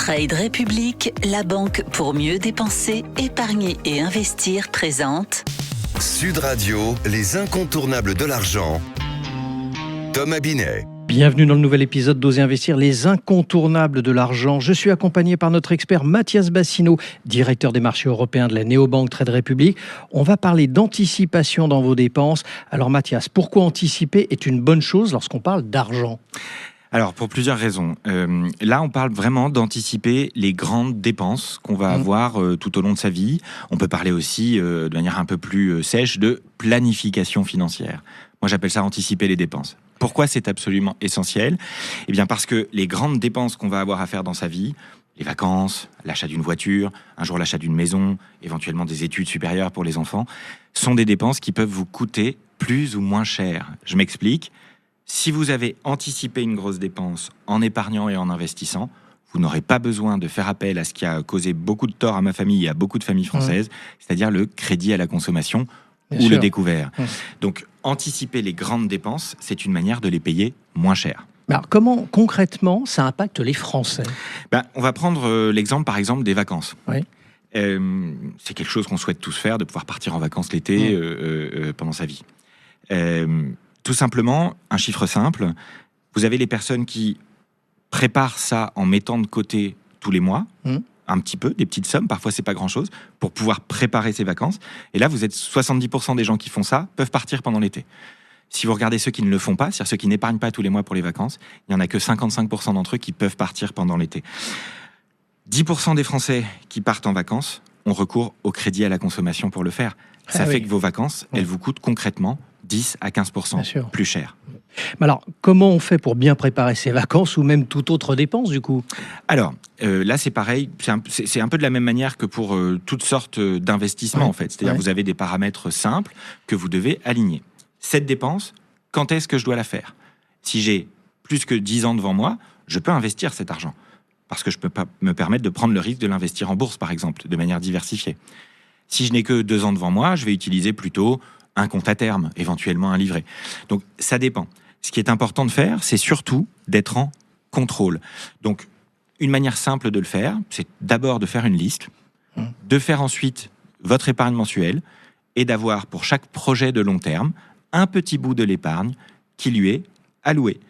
Trade République, la banque pour mieux dépenser, épargner et investir présente Sud Radio, les incontournables de l'argent. Thomas Binet. Bienvenue dans le nouvel épisode d'Oser Investir, les incontournables de l'argent. Je suis accompagné par notre expert Mathias Bassino, directeur des marchés européens de la néobanque Trade Republic. On va parler d'anticipation dans vos dépenses. Alors Mathias, pourquoi anticiper est une bonne chose lorsqu'on parle d'argent ? Alors, pour plusieurs raisons. Là, on parle vraiment d'anticiper les grandes dépenses qu'on va avoir tout au long de sa vie. On peut parler aussi, de manière un peu plus sèche, de planification financière. Moi, j'appelle ça anticiper les dépenses. Pourquoi c'est absolument essentiel ? Eh bien, parce que les grandes dépenses qu'on va avoir à faire dans sa vie, les vacances, l'achat d'une voiture, un jour l'achat d'une maison, éventuellement des études supérieures pour les enfants, sont des dépenses qui peuvent vous coûter plus ou moins cher. Je m'explique. Si vous avez anticipé une grosse dépense en épargnant et en investissant, vous n'aurez pas besoin de faire appel à ce qui a causé beaucoup de tort à ma famille et à beaucoup de familles françaises, c'est-à-dire le crédit à la consommation ou le découvert. Donc, anticiper les grandes dépenses, c'est une manière de les payer moins cher. Alors, comment concrètement ça impacte les Français ? On va prendre l'exemple, par exemple, des vacances. Oui. C'est quelque chose qu'on souhaite tous faire, de pouvoir partir en vacances l'été pendant sa vie. Tout simplement, un chiffre simple, vous avez les personnes qui préparent ça en mettant de côté tous les mois, un petit peu, des petites sommes, parfois c'est pas grand-chose, pour pouvoir préparer ses vacances. Et là, vous êtes 70% des gens qui font ça, peuvent partir pendant l'été. Si vous regardez ceux qui ne le font pas, c'est-à-dire ceux qui n'épargnent pas tous les mois pour les vacances, il n'y en a que 55% d'entre eux qui peuvent partir pendant l'été. 10% des Français qui partent en vacances ont recours au crédit à la consommation pour le faire. Ça fait que vos vacances, elles vous coûtent concrètement 10 à 15% plus cher. Mais alors, comment on fait pour bien préparer ses vacances ou même toute autre dépense du coup ? Alors, là c'est pareil, c'est un peu de la même manière que pour toutes sortes d'investissements en fait. C'est-à-dire vous avez des paramètres simples que vous devez aligner. Cette dépense, quand est-ce que je dois la faire ? Si j'ai plus que 10 ans devant moi, je peux investir cet argent. Parce que je peux pas me permettre de prendre le risque de l'investir en bourse par exemple, de manière diversifiée. Si je n'ai que 2 ans devant moi, je vais utiliser plutôt un compte à terme, éventuellement un livret. Donc, ça dépend. Ce qui est important de faire, c'est surtout d'être en contrôle. Donc, une manière simple de le faire, c'est d'abord de faire une liste, de faire ensuite votre épargne mensuelle et d'avoir pour chaque projet de long terme un petit bout de l'épargne qui lui est alloué.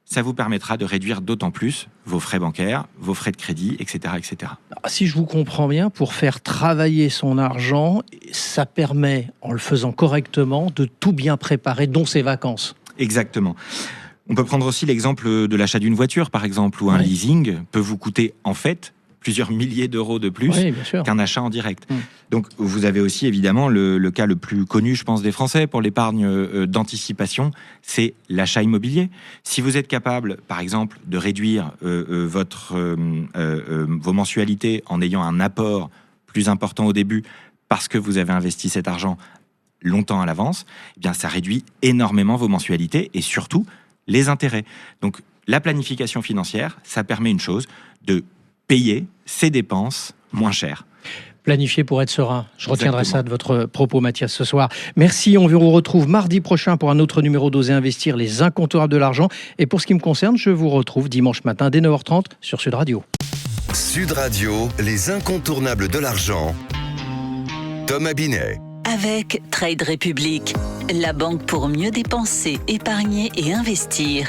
Ça vous permettra de réduire d'autant plus vos frais bancaires, vos frais de crédit, etc., etc. Si je vous comprends bien, pour faire travailler son argent, ça permet, en le faisant correctement, de tout bien préparer, dont ses vacances. Exactement. On peut prendre aussi l'exemple de l'achat d'une voiture, par exemple, où un leasing peut vous coûter, en fait, plusieurs milliers d'euros de plus qu'un achat en direct. Donc, vous avez aussi, évidemment, le cas le plus connu, je pense, des Français pour l'épargne d'anticipation, c'est l'achat immobilier. Si vous êtes capable, par exemple, de réduire vos mensualités en ayant un apport plus important au début parce que vous avez investi cet argent longtemps à l'avance, eh bien, ça réduit énormément vos mensualités et surtout les intérêts. Donc, la planification financière, ça permet une chose, de payer ses dépenses moins cher. Planifier pour être serein. Je retiendrai ça de votre propos, Mathias, ce soir. Merci, on vous retrouve mardi prochain pour un autre numéro d'Oser Investir, les incontournables de l'argent. Et pour ce qui me concerne, je vous retrouve dimanche matin dès 9h30 sur Sud Radio. Sud Radio, les incontournables de l'argent. Thomas Binet. avec Trade Republic, la banque pour mieux dépenser, épargner et investir.